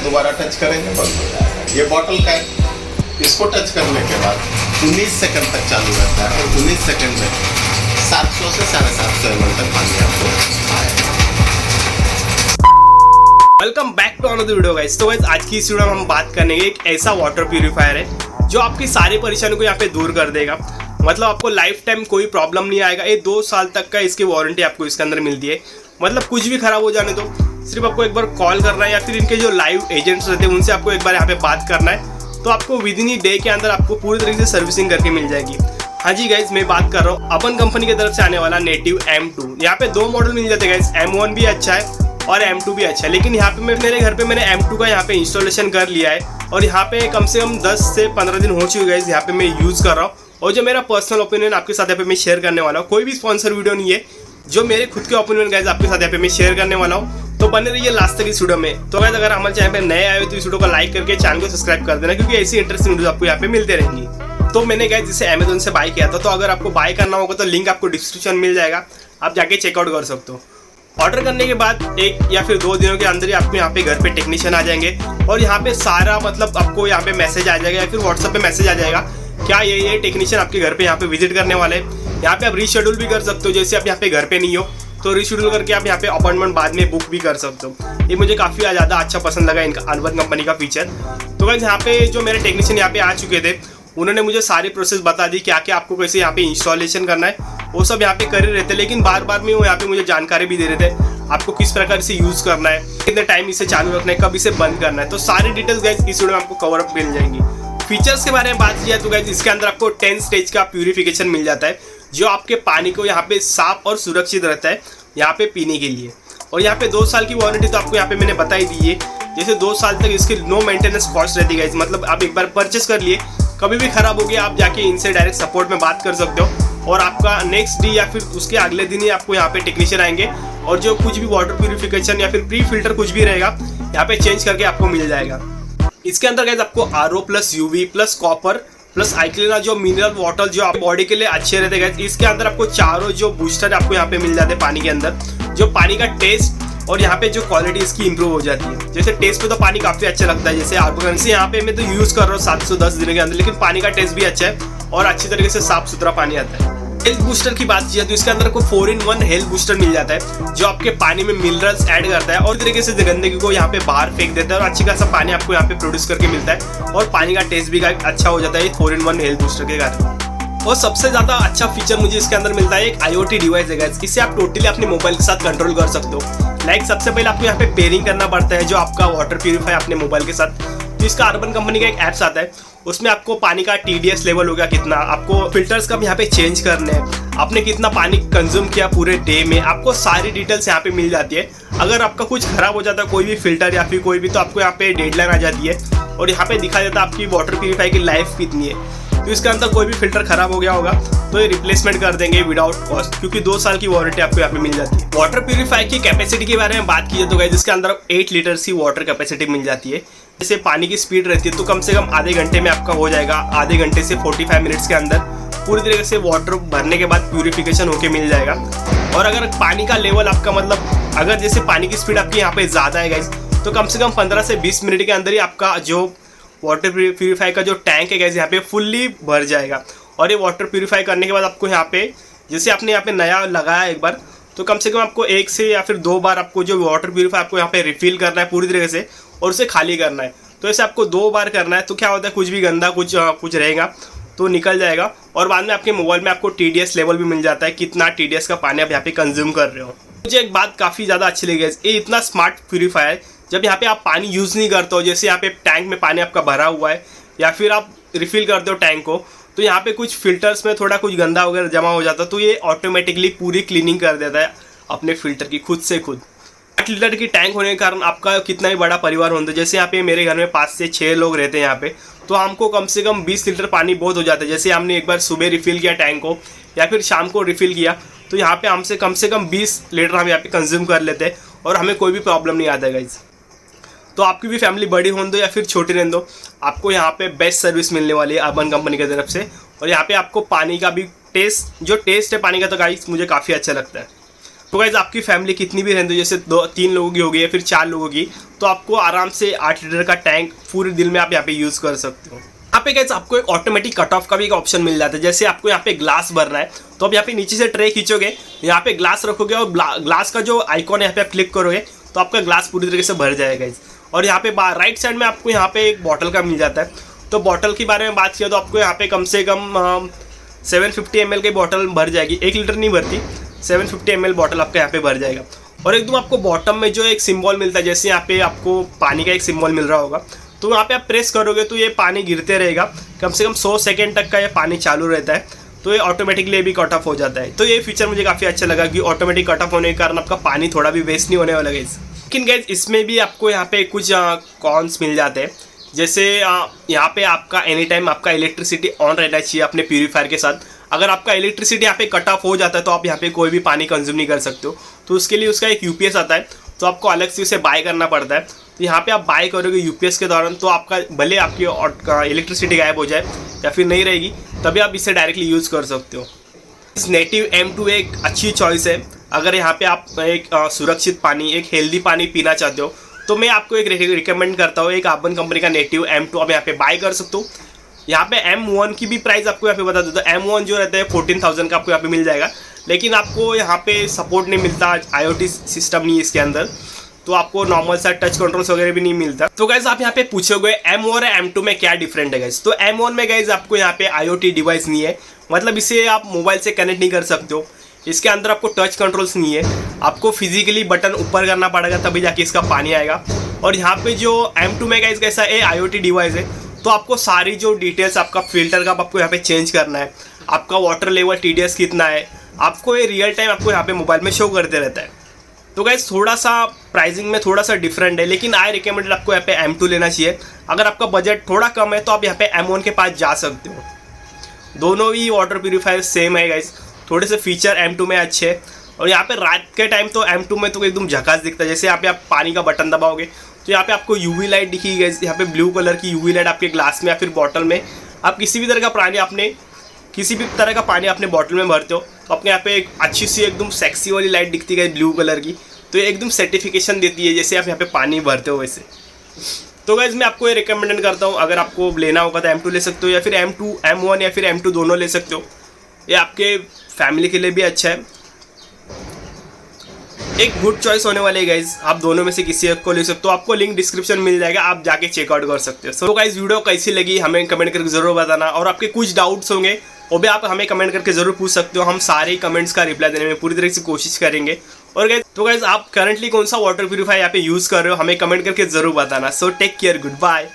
दोबारा टच करेंगे बंद हो जाएगा। ये बॉटल का है, इसको टच करने के बाद 19 सेकंड तक चालू रहता है और 19 सेकंड में 700 से 750 ml तक पानी आपको आएगा। Welcome back to another video guys. तो गाइस आज की इस वीडियो में हम बात करेंगे एक ऐसा वाटर प्यूरीफायर है जो आपकी सारी परेशानियों को यहाँ पे दूर कर देगा। मतलब आपको लाइफ टाइम कोई प्रॉब्लम नहीं आएगा। ये 2 साल तक का इसकी वारंटी आपको इसके अंदर मिलती है। मतलब कुछ भी खराब हो जाने दो, सिर्फ आपको एक बार कॉल करना है या फिर इनके जो लाइव एजेंट्स रहते हैं उनसे आपको एक बार यहाँ पे बात करना है, तो आपको विद इन डे के अंदर आपको पूरी तरीके से सर्विसिंग करके मिल जाएगी। हाँ जी गाइज, मैं बात कर रहा हूँ अपन कंपनी की तरफ से आने वाला नेटिव M2। यहाँ पे 2 मॉडल मिल जाते हैं गाइज, M1 भी अच्छा है और M2 भी अच्छा है। लेकिन यहाँ पे मेरे घर पे मैंने M2 का यहाँ पे इंस्टॉलेशन कर लिया है और यहाँ पे कम से कम 10 से 15 दिन हो चुके गाइज यहाँ पे मैं यूज़ कर रहा हूँ। और जो मेरा पर्सनल ओपिनियन आपके साथ यहाँ पे मैं शेयर करने वाला हूँ, कोई भी स्पॉन्सर वीडियो नहीं है, जो मेरे खुद के ओपिनियन गाइज आपके साथ यहाँ पे मैं शेयर करने वाला हूँ। तो बने रहिए लास्ट तक इस वीडियो में। तो गाइज अगर हमारे चैनल पे नए आए हो तो इस वीडियो को लाइक करके चैनल को सब्सक्राइब कर देना, क्योंकि ऐसी इंटरेस्टिंग वीडियो आपको यहाँ पे मिलते रहेंगी। तो मैंने गाइज इसे अमेजोन से बाय किया था, तो अगर आपको बाय करना होगा तो लिंक आपको डिस्क्रिप्शन में मिल जाएगा, आप जाके चेकआउट कर सकते हो। ऑर्डर करने के बाद 1 या फिर 2 दिनों के अंदर ही आपको यहाँ पे घर पे टेक्नीशियन आ जाएंगे और यहाँ पे सारा मतलब आपको यहाँ पे मैसेज आ जाएगा या फिर व्हाट्सएप पे मैसेज आ जाएगा क्या ये टेक्नीशियन आपके घर पे यहाँ पे विजिट करने वाले हैं। यहाँ पे आप रीशेड्यूल भी कर सकते हो, जैसे आप यहाँ पे घर पे नहीं हो तो रीशेड्यूल करके आप यहाँ पे अपॉइंटमेंट बाद में बुक भी कर सकते हो। ये मुझे काफ़ी ज़्यादा अच्छा पसंद लगा इनका अर्बन कंपनी का फीचर। तो गाइस यहाँ पे जो मेरे टेक्नीशियन यहाँ पे आ चुके थे उन्होंने मुझे सारी प्रोसेस बता दी, क्या क्या आपको कैसे यहाँ पे इंस्टॉलेशन करना है, वो सब यहाँ पे कर ही रहते। लेकिन बार बार में वो यहाँ पे मुझे जानकारी भी दे रहे थे आपको किस प्रकार से यूज़ करना है, कितने टाइम इसे चालू रखना है, कब इसे बंद करना है। तो सारी डिटेल्स गाइस इस वीडियो में आपको कवर अप मिल जाएंगी। फीचर्स के बारे में बात किया तो गाइस इसके अंदर आपको 10 स्टेज का प्यूरिफिकेशन मिल जाता है, जो आपके पानी को यहाँ पे साफ और सुरक्षित रहता है यहाँ पे पीने के लिए। और यहाँ पे 2 साल की वारंटी तो आपको यहाँ पे मैंने बताई दी है। जैसे 2 साल तक इसकी नो मेंटेनेंस कॉस्ट रहती है, मतलब आप एक बार परचेस कर लिए, कभी भी खराब हो गया आप जाके इनसे डायरेक्ट सपोर्ट में बात कर सकते हो और आपका नेक्स्ट डे या फिर उसके अगले दिन ही आपको यहाँ पे टेक्नीशियन आएंगे और जो कुछ भी वाटर प्यूरिफिकेशन या फिर प्री फिल्टर कुछ भी रहेगा यहाँ पे चेंज करके आपको मिल जाएगा। इसके अंदर गाइस आपको RO plus UV plus copper plus आइक्लिना जो मिनरल वाटर जो आप बॉडी के लिए अच्छे रहते हैं। इसके अंदर आपको चारों जो बूस्टर आपको यहाँ पे मिल जाते हैं पानी के अंदर, जो पानी का टेस्ट और यहाँ पे जो क्वालिटी इसकी इंप्रूव हो जाती है। जैसे टेस्ट पे तो पानी काफ़ी अच्छा लगता है, जैसे आर्गोन से यहाँ पे मैं तो यूज़ कर रहा हूँ 710 दिन के अंदर, लेकिन पानी का टेस्ट भी अच्छा है और अच्छी तरीके से साफ सुथरा पानी आता है। हेल्थ बूस्टर की बात की तो इसके अंदर को 4-in-1 हेल्थ बूस्टर मिल जाता है, जो आपके पानी में मिनरल्स ऐड करता है और तरीके से गंदगी को यहाँ पे बाहर फेंक देता है और अच्छी खासा पानी आपको यहाँ पे प्रोड्यूस करके मिलता है और पानी का टेस्ट भी अच्छा हो जाता है 4-in-1 हेल्थ बूस्टर के कारण। और सबसे ज़्यादा अच्छा फीचर मुझे इसके अंदर मिलता है एक IoT डिवाइस है, इससे आप टोटली अपने मोबाइल के साथ कंट्रोल कर सकते हो। लाइक सबसे पहले आपको यहाँ पे पेयरिंग करना पड़ता है जो आपका वाटर प्यूरीफायर अपने मोबाइल के साथ। तो इसका अर्बन कंपनी का एक ऐप्स आता है, उसमें आपको पानी का TDS लेवल हो गया कितना, आपको फिल्टर्स कब यहाँ पे चेंज करने हैं, आपने कितना पानी कंज्यूम किया पूरे डे में, आपको सारी डिटेल्स यहाँ पे मिल जाती है। अगर आपका कुछ खराब हो जाता है कोई भी फिल्टर या फिर कोई भी, तो आपको यहाँ पे डेडलाइन आ जाती है और यहाँ पे दिखा जाता है आपकी वाटर प्यूरीफायर की लाइफ कितनी है। तो इसके अंदर कोई भी फिल्टर खराब हो गया होगा तो ये रिप्लेसमेंट कर देंगे विदाउट कॉस्ट, क्योंकि 2 साल की वारंटी आपको यहाँ पे मिल जाती है। वाटर प्यूरीफायर की कैपेसिटी के बारे में बात की तो गाइस इसके अंदर 8 लीटर की वाटर कैपेसिटी मिल जाती है। जैसे पानी की स्पीड रहती है तो कम से कम आधे घंटे में आपका हो जाएगा, आधे घंटे से 45 मिनट्स के अंदर पूरी तरीके से वाटर भरने के बाद प्यूरिफिकेशन होके मिल जाएगा। और अगर पानी का लेवल आपका मतलब अगर जैसे पानी की स्पीड आपकी यहाँ पे ज़्यादा है गाइस, तो कम से कम 15 से 20 मिनट के अंदर ही आपका जो वाटर प्यूरीफायर का जो टैंक है गाइस यहाँ पे फुल्ली भर जाएगा। और ये वाटर प्यूरीफाई करने के बाद आपको यहाँ पे जैसे आपने यहाँ पे नया लगाया एक बार, तो कम से कम आपको 1 से या फिर 2 बार आपको जो वाटर प्यूरीफायर आपको यहाँ पे रिफिल करना है पूरी तरीके से और उसे खाली करना है। तो ऐसे आपको 2 बार करना है, तो क्या होता है कुछ भी गंदा कुछ रहेगा तो निकल जाएगा और बाद में आपके मोबाइल में आपको TDS लेवल भी मिल जाता है, कितना TDS का पानी आप यहाँ पे कंज्यूम कर रहे हो। मुझे एक बात काफ़ी ज़्यादा अच्छी लगी है, ये इतना स्मार्ट प्यूरीफायर, जब यहाँ पे आप पानी यूज़ नहीं करते हो, जैसे यहाँ पे टैंक में पानी आपका भरा हुआ है या फिर आप रिफ़िल करते हो टैंक को, तो यहाँ पे कुछ फिल्टर्स में थोड़ा कुछ गंदा वगैरह जमा हो जाता है, तो ये ऑटोमेटिकली पूरी क्लीनिंग कर देता है अपने फिल्टर की खुद से खुद। 8 लीटर की टैंक होने के कारण आपका कितना ही बड़ा परिवार होता है, जैसे यहाँ पे मेरे घर में 5 से 6 लोग रहते हैं यहाँ पे, तो हमको कम से कम 20 लीटर पानी बहुत हो जाता है। जैसे हमने एक बार सुबह रिफ़िल किया टैंक को या फिर शाम को रिफ़िल किया, तो यहाँ पे हमसे कम से कम 20 लीटर हम यहाँ पे कंज्यूम कर लेते हैं और हमें कोई भी प्रॉब्लम नहीं आता गाइस। तो आपकी भी फैमिली बड़ी होने दो या फिर छोटी रहने दो, आपको यहाँ पे बेस्ट सर्विस मिलने वाली है अर्बन कंपनी की तरफ से। और यहाँ पे आपको पानी का भी टेस्ट है पानी का, तो गाइस मुझे काफ़ी अच्छा लगता है। तो गाइज आपकी फैमिली कितनी भी रहती है, जैसे 2-3 लोगों की होगी या फिर 4 लोगों की, तो आपको आराम से 8 लीटर का टैंक पूरे दिन में आप यहाँ पे यूज़ कर सकते हो। यहाँ पे गाइज आपको एक ऑटोमेटिक कट ऑफ का भी एक ऑप्शन मिल जाता है। जैसे आपको यहाँ पे ग्लास भरना है तो आप यहाँ पे नीचे से ट्रे खींचोगे, यहाँ पे ग्लास रखोगे और ग्लास का जो आइकॉन है यहाँ पे आप क्लिक करोगे तो आपका ग्लास पूरी तरीके से भर जाएगा गाइज। और यहाँ पे राइट साइड में आपको यहाँ पे एक बॉटल का मिल जाता है। तो बॉटल के बारे में बात किया तो आपको यहाँ पे कम से कम 750 ml की बॉटल भर जाएगी, 1 लीटर नहीं भरती, 750 ml बॉटल आपका यहाँ पे भर जाएगा। और एकदम आपको बॉटम में जो एक सिंबल मिलता है, जैसे यहाँ पे आपको पानी का एक सिंबल मिल रहा होगा, तो यहाँ पे आप प्रेस करोगे तो ये पानी गिरते रहेगा, कम से कम 100 सेकेंड तक का ये पानी चालू रहता है, तो ये ऑटोमेटिकली भी कट ऑफ हो जाता है। तो ये फीचर मुझे काफ़ी अच्छा लगा कि ऑटोमेटिक कट ऑफ होने के कारण आपका पानी थोड़ा भी वेस्ट नहीं होने वाला गाइस। लेकिन गाइस इसमें भी आपको यहाँ पे कुछ कॉन्स मिल जाते हैं, जैसे यहाँ पे आपका एनी टाइम आपका इलेक्ट्रिसिटी ऑन रहना चाहिए अपने प्यूरीफायर के साथ। अगर आपका इलेक्ट्रिसिटी यहाँ पे कट ऑफ हो जाता है तो आप यहाँ पे कोई भी पानी कंज्यूम नहीं कर सकते हो, तो उसके लिए उसका एक यूपीएस आता है, तो आपको अलग से उसे बाय करना पड़ता है। तो यहाँ पे आप बाय करोगे यूपीएस के दौरान, तो आपका भले आपकी इलेक्ट्रिसिटी गायब हो जाए या फिर नहीं रहेगी, तभी आप इसे डायरेक्टली यूज़ कर सकते हो। इस नेटिव M2 एक अच्छी चॉइस है। अगर यहाँ पे आप एक सुरक्षित पानी, एक हेल्दी पानी पीना चाहते हो तो मैं आपको एक रिकमेंड करता हूँ, एक अर्बन कंपनी का नेटिव M2 आप यहाँ पे बाय कर सकते हो। यहाँ पे M1 की भी प्राइस आपको यहाँ पे बता देता हूँ। M1 जो रहता है 14,000 का आपको यहाँ पे मिल जाएगा, लेकिन आपको यहाँ पे सपोर्ट नहीं मिलता, IoT सिस्टम नहीं है इसके अंदर, तो आपको नॉर्मल सा टच कंट्रोल्स वगैरह भी नहीं मिलता। तो गाइज आप यहाँ पे पूछोगे M1 और M2 में क्या डिफरेंट है गाइज। तो M1 में गाइज आपको यहाँ पे IoT डिवाइस नहीं है, मतलब इसे आप मोबाइल से कनेक्ट नहीं कर सकते हो। इसके अंदर आपको टच कंट्रोल्स नहीं है, आपको फिजिकली बटन ऊपर करना पड़ेगा तभी जाके इसका पानी आएगा। और यहाँ पे जो M2 में गाइज कैसा है, IoT डिवाइस है, तो आपको सारी जो डिटेल्स आपका फिल्टर का आपको यहाँ पे चेंज करना है, आपका वाटर लेवल TDS कितना है, आपको ये रियल टाइम आपको यहाँ पे मोबाइल में शो करते रहता है। तो गाइज थोड़ा सा प्राइसिंग में थोड़ा सा डिफरेंट है, लेकिन आई रिकमेंडेड आपको यहाँ पे M2 लेना चाहिए। अगर आपका बजट थोड़ा कम है तो आप यहाँ पे M1 के पास जा सकते हो। दोनों ही वाटर प्यूरीफायर सेम है गाइज, थोड़े से फीचर M2 में अच्छे हैं। और यहाँ पे रात के टाइम तो M2 में तो एकदम झकास दिखता है। जैसे यहाँ पे आप पानी का बटन दबाओगे तो यहाँ पे आपको UV लाइट दिखेगी गाइज, यहाँ पे ब्लू कलर की UV लाइट आपके ग्लास में या फिर बॉटल में। आप किसी भी तरह का पानी अपने बॉटल में भरते हो तो अपने यहाँ पे एक अच्छी सी एकदम सेक्सी वाली लाइट दिखती है ब्लू कलर की, तो ये एकदम सर्टिफिकेशन देती है जैसे आप यहाँ पे पानी भरते हो वैसे। तो गाइज मैं आपको ये रिकमेंड करता हूँ, अगर आपको लेना होगा तो M2 ले सकते हो, या फिर M1 या फिर M2 दोनों ले सकते हो। ये आपके फैमिली के लिए भी अच्छा है, एक गुड चॉइस होने वाली है गाइज। आप दोनों में से किसी एक को ले सकते हो, आपको लिंक डिस्क्रिप्शन मिल जाएगा, आप जाके चेकआउट कर सकते हो। सो गाइज वीडियो कैसी लगी हमें कमेंट करके जरूर बताना, और आपके कुछ डाउट्स होंगे वो भी आप हमें कमेंट करके जरूर पूछ सकते हो। हम सारे कमेंट्स का रिप्लाई देने में पूरी तरह से कोशिश करेंगे। और गाइज आप करंटली कौन सा वाटर प्यूरीफायर यहाँ पे यूज़ कर रहे हो हमें कमेंट करके जरूर बताना। So take care, good bye.